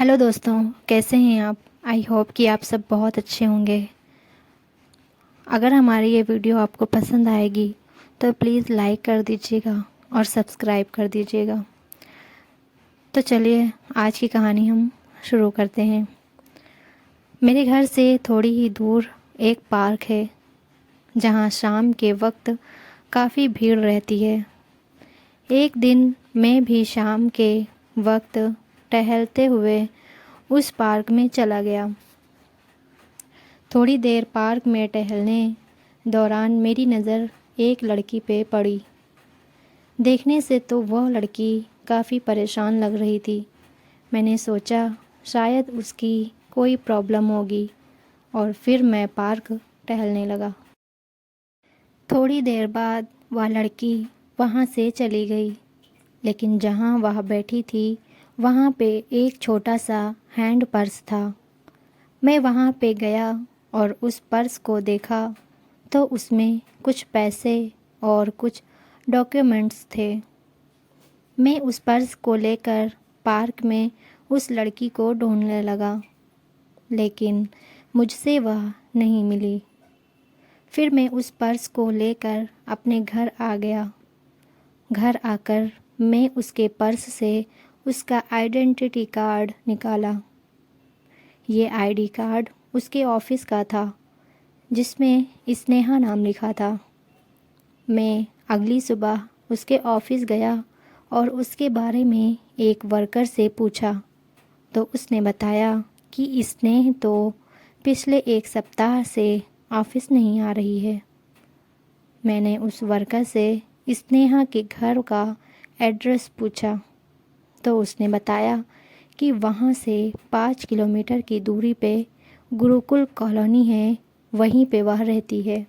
Hello दोस्तों, कैसे हैं आप। आई होप कि आप सब बहुत अच्छे होंगे। अगर हमारी ये वीडियो आपको पसंद आएगी तो प्लीज़ लाइक कर दीजिएगा और सब्सक्राइब कर दीजिएगा। तो चलिए आज की कहानी हम शुरू करते हैं। मेरे घर से थोड़ी ही दूर एक पार्क है जहाँ शाम के वक्त काफ़ी भीड़ रहती है। एक दिन मैं भी शाम के वक्त टहलते हुए उस पार्क में चला गया। थोड़ी देर पार्क में टहलने दौरान मेरी नज़र एक लड़की पे पड़ी। देखने से तो वह लड़की काफ़ी परेशान लग रही थी। मैंने सोचा शायद उसकी कोई प्रॉब्लम होगी और फिर मैं पार्क टहलने लगा। थोड़ी देर बाद वह लड़की वहाँ से चली गई, लेकिन जहाँ वह बैठी थी वहाँ पे एक छोटा सा हैंड पर्स था। मैं वहाँ पे गया और उस पर्स को देखा तो उसमें कुछ पैसे और कुछ डॉक्यूमेंट्स थे। मैं उस पर्स को लेकर पार्क में उस लड़की को ढूंढने लगा, लेकिन मुझसे वह नहीं मिली। फिर मैं उस पर्स को लेकर अपने घर आ गया। घर आकर मैं उसके पर्स से उसका आइडेंटिटी कार्ड निकाला। ये आईडी कार्ड उसके ऑफ़िस का था जिसमें स्नेहा नाम लिखा था। मैं अगली सुबह उसके ऑफ़िस गया और उसके बारे में एक वर्कर से पूछा तो उसने बताया कि स्नेह तो पिछले एक सप्ताह से ऑफ़िस नहीं आ रही है। मैंने उस वर्कर से स्नेहा के घर का एड्रेस पूछा तो उसने बताया कि वहाँ से 5 किलोमीटर की दूरी पे गुरुकुल कॉलोनी है, वहीं पे वह रहती है।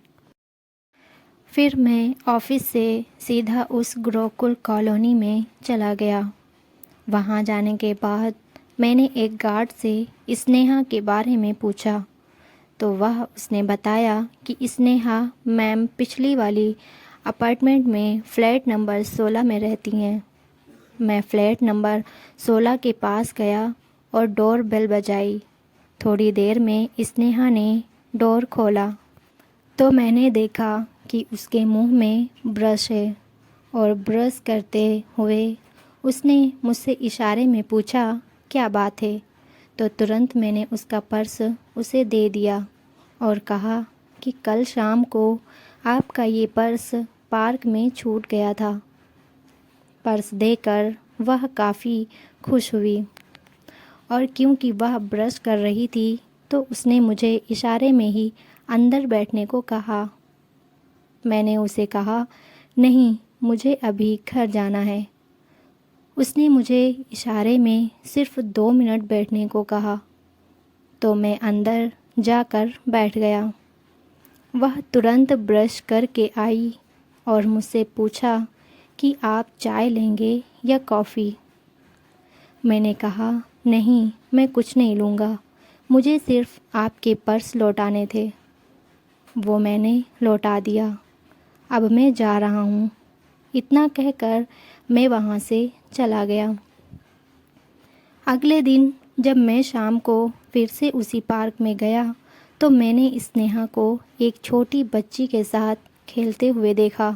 फिर मैं ऑफ़िस से सीधा उस गुरुकुल कॉलोनी में चला गया। वहाँ जाने के बाद मैंने एक गार्ड से स्नेहा के बारे में पूछा तो उसने बताया कि स्नेहा मैम पिछली वाली अपार्टमेंट में फ़्लैट नंबर 16 में रहती हैं। मैं फ्लैट नंबर 16 के पास गया और डोर बेल बजाई। थोड़ी देर में स्नेहा ने डोर खोला तो मैंने देखा कि उसके मुंह में ब्रश है और ब्रश करते हुए उसने मुझसे इशारे में पूछा क्या बात है। तो तुरंत मैंने उसका पर्स उसे दे दिया और कहा कि कल शाम को आपका ये पर्स पार्क में छूट गया था। पर्स देकर वह काफ़ी खुश हुई और क्योंकि वह ब्रश कर रही थी तो उसने मुझे इशारे में ही अंदर बैठने को कहा। मैंने उसे कहा नहीं, मुझे अभी घर जाना है। उसने मुझे इशारे में सिर्फ 2 मिनट बैठने को कहा तो मैं अंदर जाकर बैठ गया। वह तुरंत ब्रश करके आई और मुझसे पूछा कि आप चाय लेंगे या कॉफ़ी। मैंने कहा नहीं, मैं कुछ नहीं लूँगा, मुझे सिर्फ आपके पर्स लौटाने थे। वो मैंने लौटा दिया। अब मैं जा रहा हूँ। इतना कहकर मैं वहाँ से चला गया। अगले दिन जब मैं शाम को फिर से उसी पार्क में गया तो मैंने स्नेहा को एक छोटी बच्ची के साथ खेलते हुए देखा।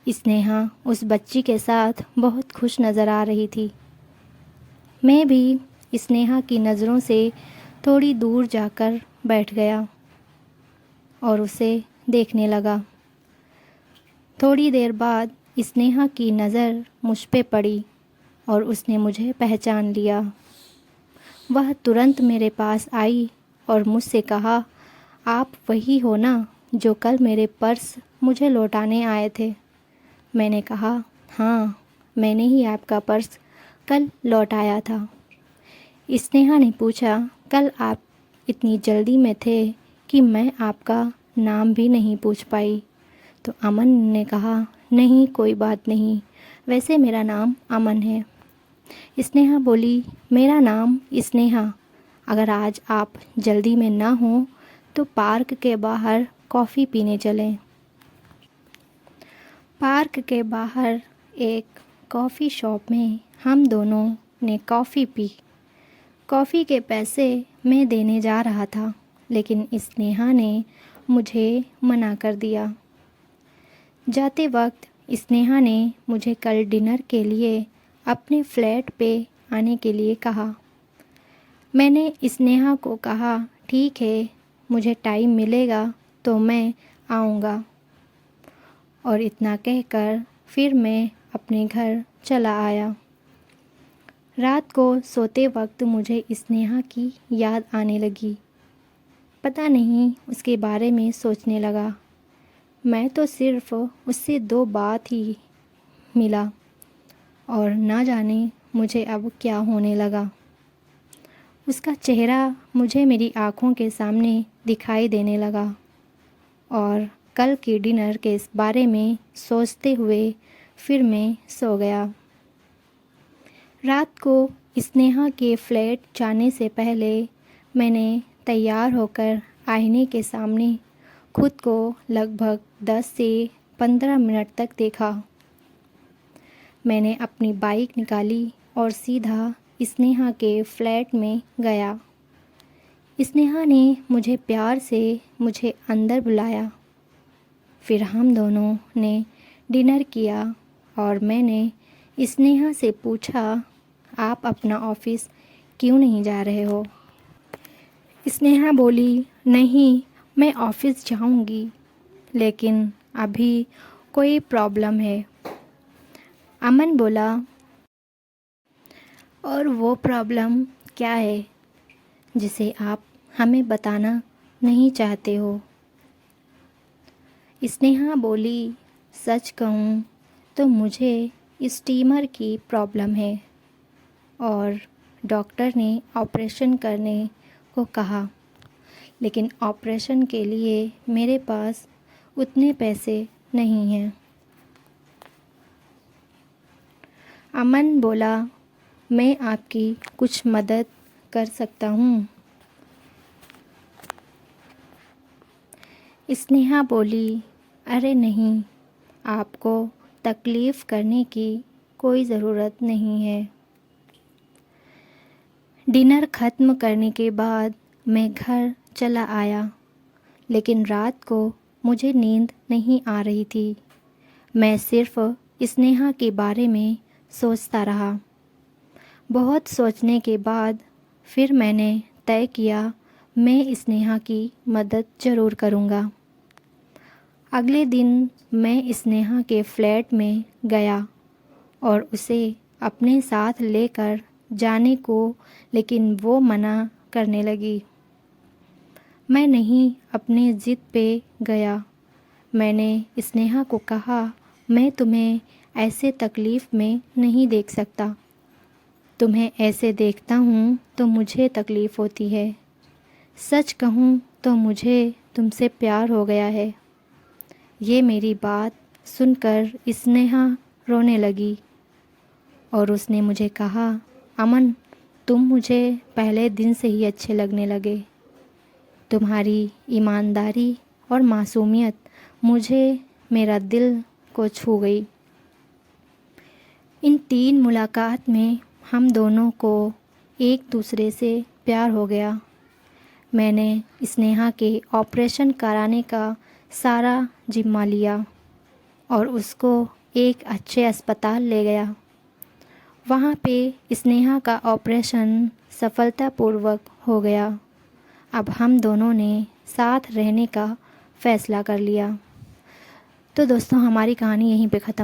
स्नेहा उस बच्ची के साथ बहुत खुश नज़र आ रही थी। मैं भी स्नेहा की नज़रों से थोड़ी दूर जाकर बैठ गया और उसे देखने लगा। थोड़ी देर बाद स्नेहा की नज़र मुझ पे पड़ी और उसने मुझे पहचान लिया। वह तुरंत मेरे पास आई और मुझसे कहा, आप वही हो ना जो कल मेरे पर्स मुझे लौटाने आए थे। मैंने कहा हाँ, मैंने ही आपका पर्स कल लौटाया था। स्नेहा ने पूछा, कल आप इतनी जल्दी में थे कि मैं आपका नाम भी नहीं पूछ पाई। तो अमन ने कहा, नहीं कोई बात नहीं, वैसे मेरा नाम अमन है। स्नेहा बोली, मेरा नाम स्नेहा। अगर आज आप जल्दी में ना हो तो पार्क के बाहर कॉफ़ी पीने चलें। पार्क के बाहर एक कॉफ़ी शॉप में हम दोनों ने कॉफ़ी पी। कॉफ़ी के पैसे मैं देने जा रहा था, लेकिन स्नेहा ने मुझे मना कर दिया। जाते वक्त स्नेहा ने मुझे कल डिनर के लिए अपने फ्लैट पे आने के लिए कहा। मैंने स्नेहा को कहा, ठीक है, मुझे टाइम मिलेगा तो मैं आऊँगा। और इतना कहकर फिर मैं अपने घर चला आया। रात को सोते वक्त मुझे स्नेहा की याद आने लगी। पता नहीं उसके बारे में सोचने लगा। मैं तो सिर्फ़ उससे 2 बात ही मिला और ना जाने मुझे अब क्या होने लगा। उसका चेहरा मुझे मेरी आँखों के सामने दिखाई देने लगा और कल के डिनर के इस बारे में सोचते हुए फिर मैं सो गया। रात को स्नेहा के फ्लैट जाने से पहले मैंने तैयार होकर आईने के सामने खुद को लगभग 10 से 15 मिनट तक देखा। मैंने अपनी बाइक निकाली और सीधा स्नेहा के फ्लैट में गया। स्नेहा ने मुझे प्यार से मुझे अंदर बुलाया। फिर हम दोनों ने डिनर किया और मैंने स्नेहा से पूछा, आप अपना ऑफ़िस क्यों नहीं जा रहे हो? स्नेहा बोली, नहीं, मैं ऑफ़िस जाऊंगी, लेकिन अभी कोई प्रॉब्लम है। अमन बोला, और वो प्रॉब्लम क्या है जिसे आप हमें बताना नहीं चाहते हो? स्नेहा बोली, सच कहूँ तो मुझे स्टीमर की प्रॉब्लम है और डॉक्टर ने ऑपरेशन करने को कहा, लेकिन ऑपरेशन के लिए मेरे पास उतने पैसे नहीं हैं। अमन बोला, मैं आपकी कुछ मदद कर सकता हूँ। स्नेहा बोली, अरे नहीं, आपको तकलीफ़ करने की कोई ज़रूरत नहीं है। डिनर ख़त्म करने के बाद मैं घर चला आया, लेकिन रात को मुझे नींद नहीं आ रही थी। मैं सिर्फ़ स्नेहा के बारे में सोचता रहा। बहुत सोचने के बाद फिर मैंने तय किया, मैं स्नेहा की मदद ज़रूर करूँगा। अगले दिन मैं स्नेहा के फ्लैट में गया और उसे अपने साथ लेकर जाने को, लेकिन वो मना करने लगी। मैं नहीं अपने ज़िद पे गया। मैंने स्नेहा को कहा, मैं तुम्हें ऐसे तकलीफ़ में नहीं देख सकता। तुम्हें ऐसे देखता हूँ तो मुझे तकलीफ़ होती है। सच कहूँ तो मुझे तुमसे प्यार हो गया है। ये मेरी बात सुनकर स्नेहा रोने लगी और उसने मुझे कहा, अमन, तुम मुझे पहले दिन से ही अच्छे लगने लगे। तुम्हारी ईमानदारी और मासूमियत मुझे मेरा दिल को छू गई। इन 3 मुलाकात में हम दोनों को एक दूसरे से प्यार हो गया। मैंने स्नेहा के ऑपरेशन कराने का सारा जिम्मा लिया और उसको एक अच्छे अस्पताल ले गया। वहाँ पे स्नेहा का ऑपरेशन सफलतापूर्वक हो गया। अब हम दोनों ने साथ रहने का फ़ैसला कर लिया। तो दोस्तों, हमारी कहानी यहीं पे ख़त्म।